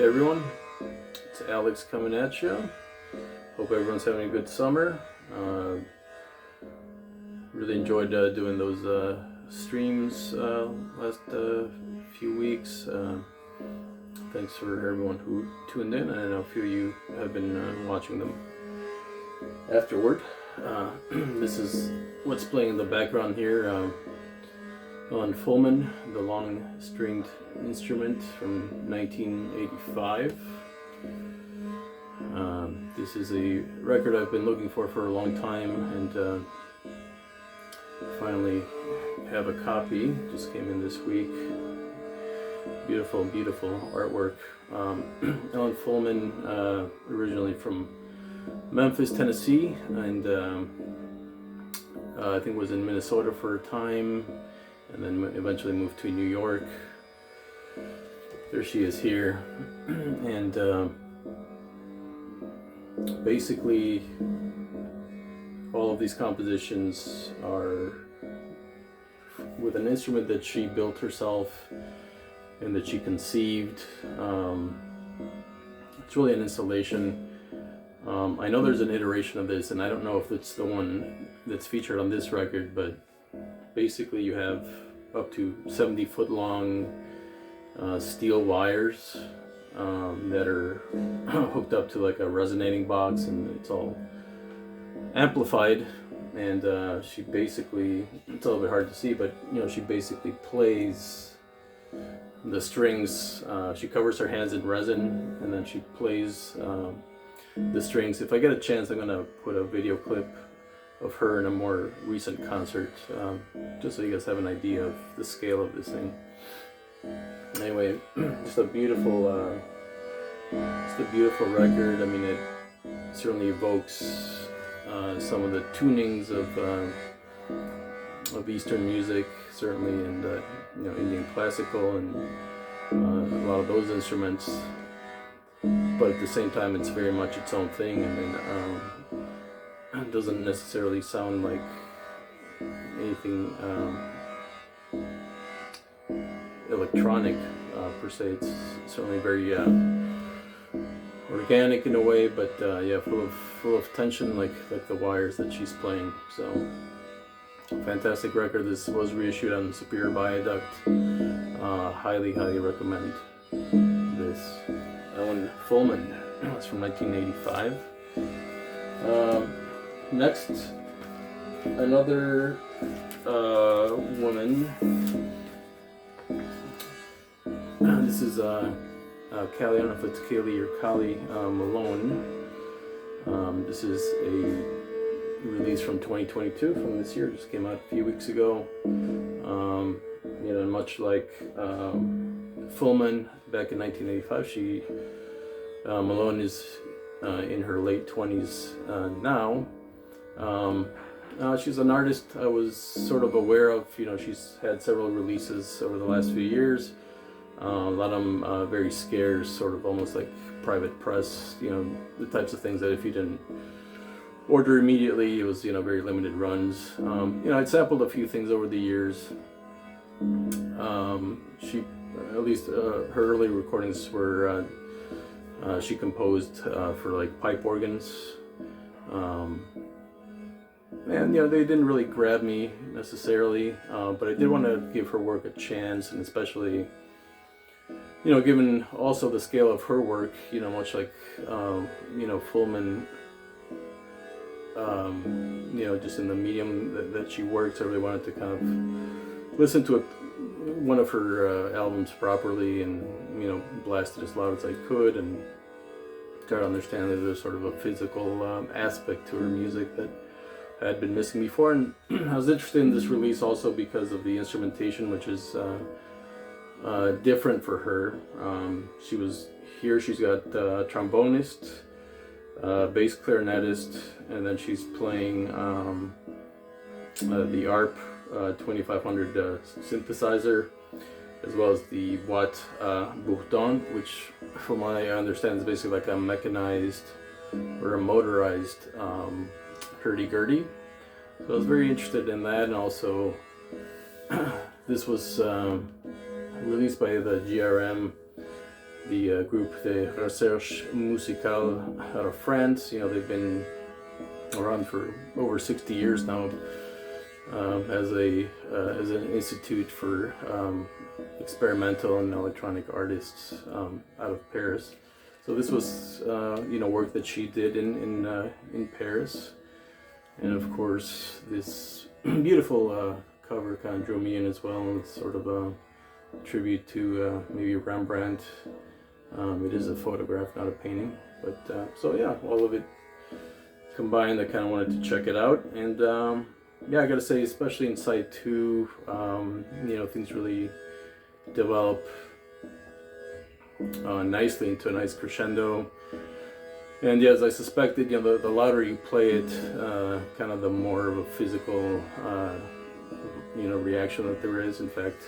everyone, it's Alex coming at you. Hope everyone's having a good summer. Really enjoyed doing those streams last few weeks. Thanks for everyone who tuned in. I know a few of you have been watching them afterward. This is what's playing in the background here. On Fullman, the long stringed instrument from 1985. This is a record I've been looking for a long time, and finally have a copy. Just came in this week. Beautiful, beautiful artwork. Malone Fullman, originally from Memphis, Tennessee, and I think was in Minnesota for a time, and then eventually moved to New York. There she is here, and basically all of these compositions are with an instrument that she built herself and that she conceived. It's really an installation. I know there's an iteration of this, and I don't know if it's the one that's featured on this record, but basically you have up to 70-foot long steel wires that are hooked up to like a resonating box, and it's all amplified. And she basically, it's a little bit hard to see, but you know, she basically plays the strings. She covers her hands in resin, and then she plays the strings. If I get a chance, I'm gonna put a video clip of her in a more recent concert, just so you guys have an idea of the scale of this thing. Anyway, just a beautiful record. I mean, it certainly evokes some of the tunings of Eastern music, certainly, and you know, Indian classical, and a lot of those instruments. But at the same time, it's very much its own thing, and it doesn't necessarily sound like anything electronic per se. It's certainly very organic in a way, but yeah, full of tension, like the wires that she's playing. So fantastic record. This was reissued on Superior Viaduct. Highly recommend this. Malone Fullman. It's from 1985. Next, another woman. This is Callie. I don't know if it's Kaylee or Callie Malone. This is a release from 2022, from this year. Just came out a few weeks ago. You know, much like Fullman back in 1985, Malone is in her late 20s now. She's an artist I was sort of aware of. You know, she's had several releases over the last few years. A lot of them very scarce, sort of almost like private press, you know, the types of things that if you didn't order immediately, it was, you know, very limited runs. You know, I'd sampled a few things over the years. She, at least her early recordings were, she composed for like pipe organs. And you know, they didn't really grab me necessarily, but I did want to give her work a chance, and especially, you know, given also the scale of her work, you know, much like, you know, Fullman, you know, just in the medium that she works, I really wanted to kind of listen to one of her albums properly, and, you know, blast it as loud as I could, and try to understand that there's sort of a physical aspect to her music that I had been missing before. And I was interested in this release also because of the instrumentation, which is different for her. She's got a trombonist, bass clarinetist, and then she's playing the ARP 2500 synthesizer, as well as the Watt Bourdon, which from what I understand is basically like a mechanized or a motorized hurdy-gurdy. So I was very interested in that, and also this was released by the GRM the group de recherche musicale out of France. You know, they've been around for over 60 years now, as an institute for experimental and electronic artists out of Paris. So this was work that she did in Paris, and of course this beautiful cover kind of drew me in as well. It's sort of a tribute to maybe Rembrandt. It is a photograph, not a painting, but so yeah, all of it combined, I kind of wanted to check it out. And yeah, I gotta say, especially in side 2, things really develop nicely into a nice crescendo. And yeah, as I suspected, the louder you play it, kind of the more of a physical reaction that there is. In fact,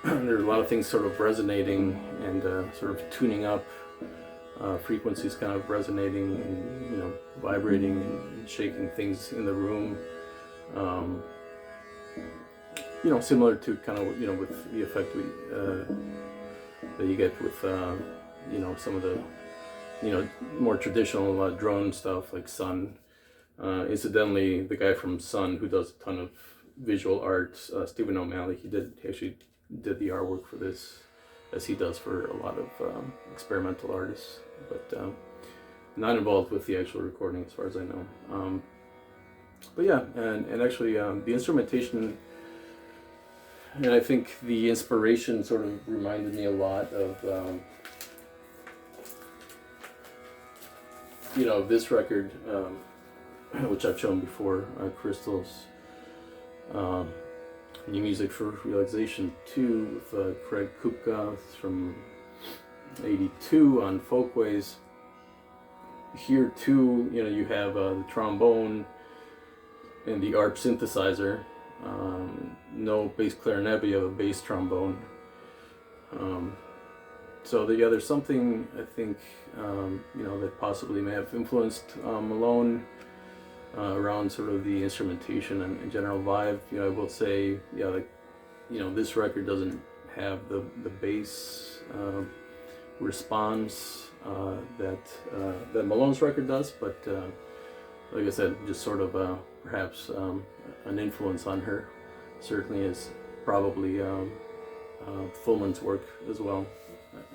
there are a lot of things sort of resonating and sort of tuning up, frequencies kind of resonating and vibrating and shaking things in the room. Similar to kind of with the effect that you get with some of the more traditional drone stuff like Sun. Incidentally, the guy from Sun who does a ton of visual art, Stephen O'Malley, he actually did the artwork for this, as he does for a lot of experimental artists, but not involved with the actual recording as far as I know. But yeah, and actually the instrumentation, and I think the inspiration sort of reminded me a lot of this record, which I've shown before, Crystals, New Music for Relaxation 2 with Craig Kuka from '82 on Folkways. Here too, you have the trombone and the arp synthesizer. No bass clarinet, but you have a bass trombone. So there's something, I think, that possibly may have influenced Malone around sort of the instrumentation and general vibe. I will say, this record doesn't have the bass response that Malone's record does, but like I said, just sort of perhaps an influence on her. Certainly is probably Fullman's work as well,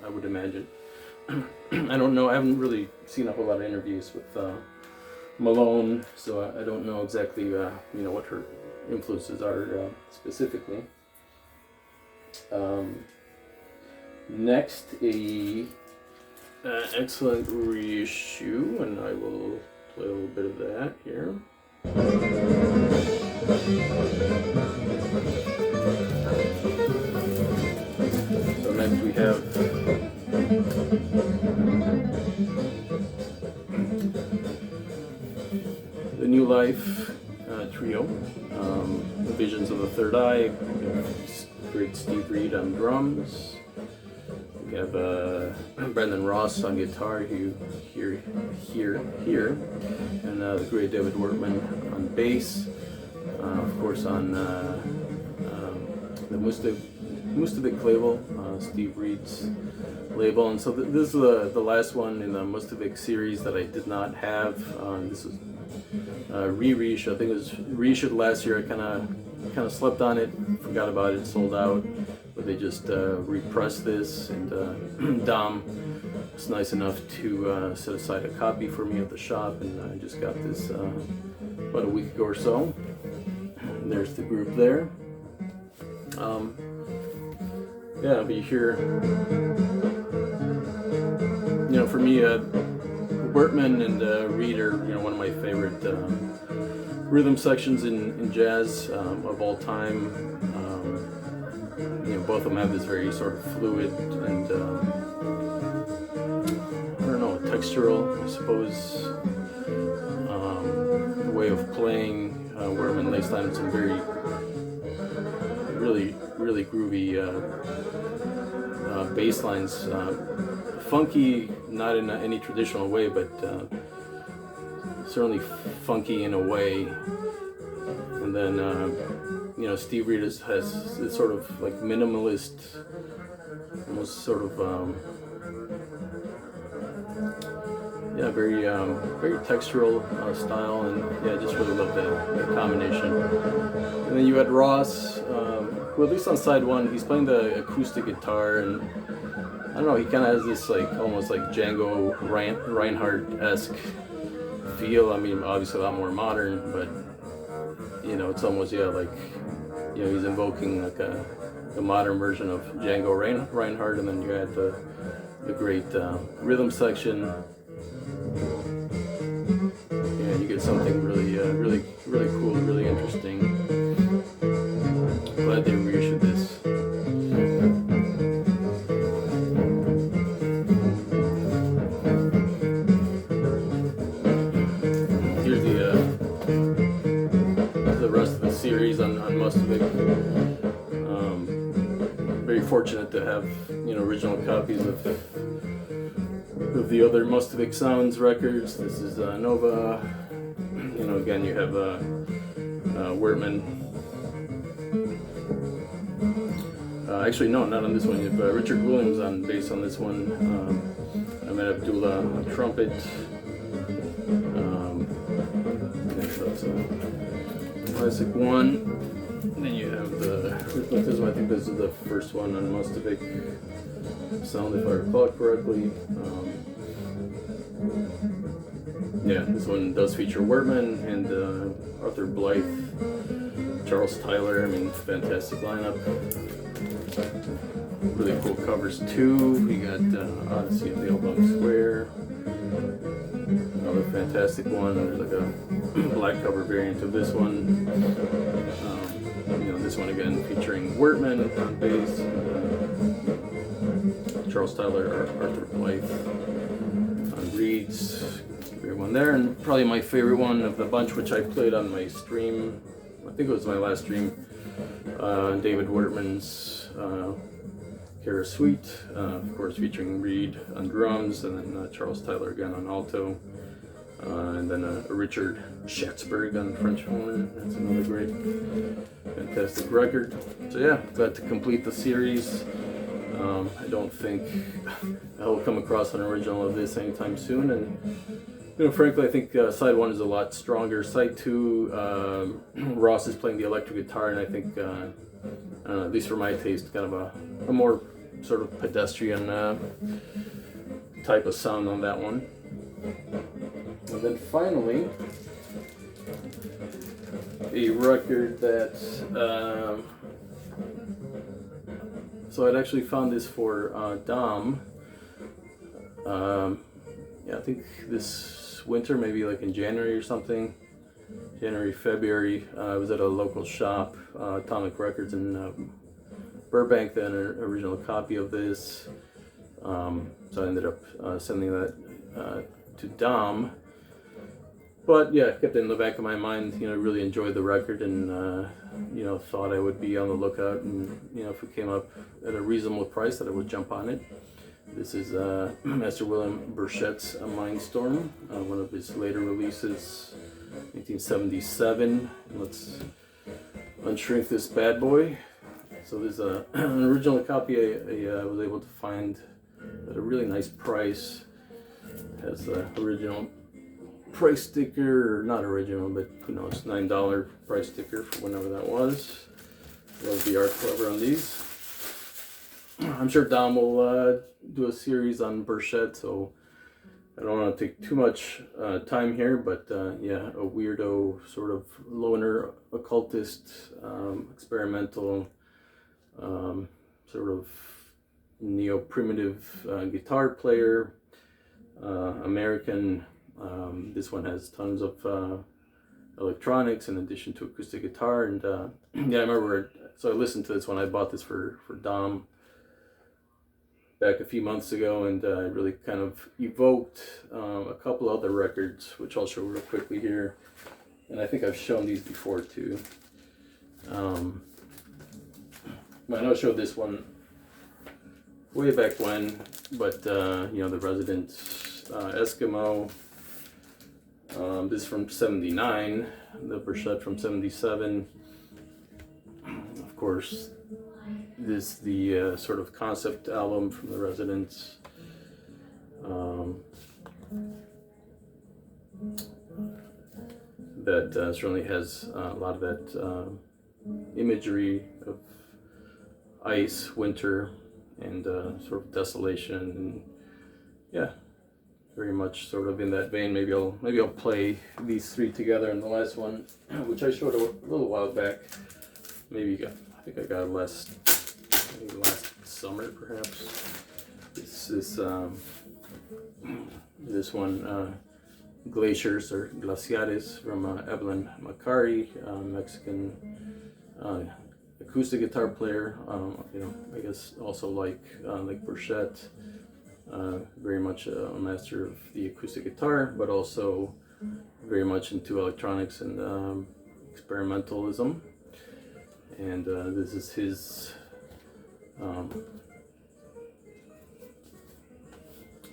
I would imagine. I don't know, I haven't really seen a whole lot of interviews with Malone, so I don't know exactly what her influences are specifically. Next, a excellent reissue, and I will play a little bit of that here. So next we have the New Life trio, Visions of the Third Eye. We have great Steve Reed on drums. We have Brendan Ross on guitar, who here, and the great David Workman on bass. Of course, on the Mustevics label, Steve Reed's label. And so this is the last one in the Mustevics series that I did not have. This is re-reissue. I think it was reissued last year. I kind of slept on it, forgot about it, sold out. But they just repressed this, and Dom was nice enough to set aside a copy for me at the shop, and I just got this about a week ago or so. And there's the group there. Yeah, but here, for me, Workman and Reed are one of my favorite rhythm sections in jazz of all time. Both of them have this very sort of fluid and textural, I suppose, way of playing. Workman lays down some very really groovy bass lines, funky, not in any traditional way, but certainly funky in a way. And then Steve Reed has this sort of like minimalist, almost sort of Yeah, very textural style, and yeah, I just really love that combination. And then you had Ross, who at least on side one, he's playing the acoustic guitar, and I don't know, he kind of has this like almost like Django Reinhardt-esque feel. I mean, obviously a lot more modern, but you know, it's almost like he's invoking like a modern version of Django Reinhardt, and then you had the great rhythm section. Yeah, you get something really cool, really interesting. Glad they reissued this. Here's the rest of the series on Mustevics. Very fortunate to have original copies of the other Mustevics Sounds records. This is Nova. Again, you have Wertman. Actually, no, not on this one. You have Richard Williams on bass on this one. Ahmed Abdullah on trumpet. So that's a classic one. And then you have this one. I think this is the first one on Mustevics Sound, if I recall correctly. Yeah, this one does feature Wertman and Arthur Blythe, Charles Tyler. I mean, fantastic lineup. Really cool covers too. We got Odyssey of the Oblong Square. Another fantastic one. There's like a black cover variant of this one. This one again featuring Wertman on bass. Charles Tyler, Arthur Blythe on reeds. Great one there, and probably my favorite one of the bunch, which I played on my stream. I think it was my last stream. David Wertman's Kara Sweet, of course, featuring Reed on drums, and then Charles Tyler again on alto, and then Richard Schatzberg on French horn. That's another great, fantastic record. So yeah, glad to complete the series. I don't think I'll come across an original of this anytime soon, and frankly, I think side one is a lot stronger. Side two, Ross is playing the electric guitar, and I think, at least for my taste, kind of a more sort of pedestrian type of sound on that one. And then finally, a record that, so I'd actually found this for Dom. Yeah, I think this winter, maybe like in January or something, February. I was at a local shop, Atomic Records in Burbank, then an original copy of this. So I ended up sending that to Dom. But yeah, kept it in the back of my mind. Really enjoyed the record, and thought I would be on the lookout, and if it came up at a reasonable price, that I would jump on it. This is Master William Burchette's Mindstorm, one of his later releases, 1977. Let's unshrink this bad boy. So there's an original copy I was able to find at a really nice price. It has the original price sticker, or not original, but who knows, $9 price sticker for whenever that was. Love the art cover on these. I'm sure Dom will do a series on Burchette, so I don't want to take too much time here, but yeah, a weirdo sort of loner occultist, experimental, sort of neo-primitive guitar player, American. This one has tons of electronics in addition to acoustic guitar, and yeah, I remember, so I listened to this one. I bought this for Dom back a few months ago, and it really kind of evoked a couple other records, which I'll show real quickly here. And I think I've shown these before too. I know I showed this one way back when, but the Resident Eskimo. This is from '79, the Burchette from '77. Of course, this is the sort of concept album from the Residents. that certainly has a lot of that imagery of ice, winter, and sort of desolation, and yeah, very much sort of in that vein. Maybe I'll play these three together in the last one, which I showed a little while back. I think I got it last summer perhaps. This one, Glaciers or Glaciers from Evelyn Macari, Mexican acoustic guitar player. I guess also like Burchette, very much a master of the acoustic guitar, but also very much into electronics and experimentalism. And this is his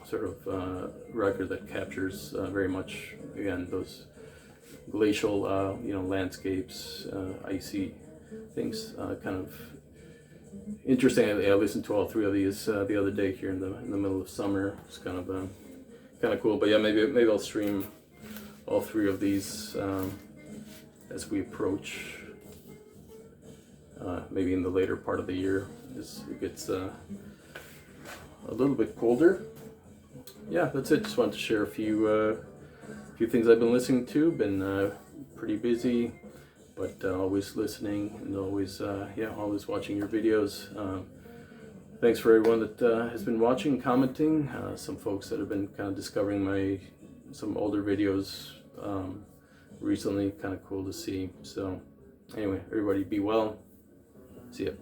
sort of record that captures very much, again, those glacial landscapes, icy things. Kind of interesting. I listened to all three of these the other day here in the middle of summer. It's kind of cool. But yeah, maybe I'll stream all three of these as we approach maybe in the later part of the year as it gets a little bit colder. Yeah, that's it. Just wanted to share a few things I've been listening to. Been pretty busy, but always listening and always watching your videos. Thanks for everyone that has been watching, commenting. Some folks that have been kind of discovering some older videos recently. Kind of cool to see. So anyway, everybody be well. See ya.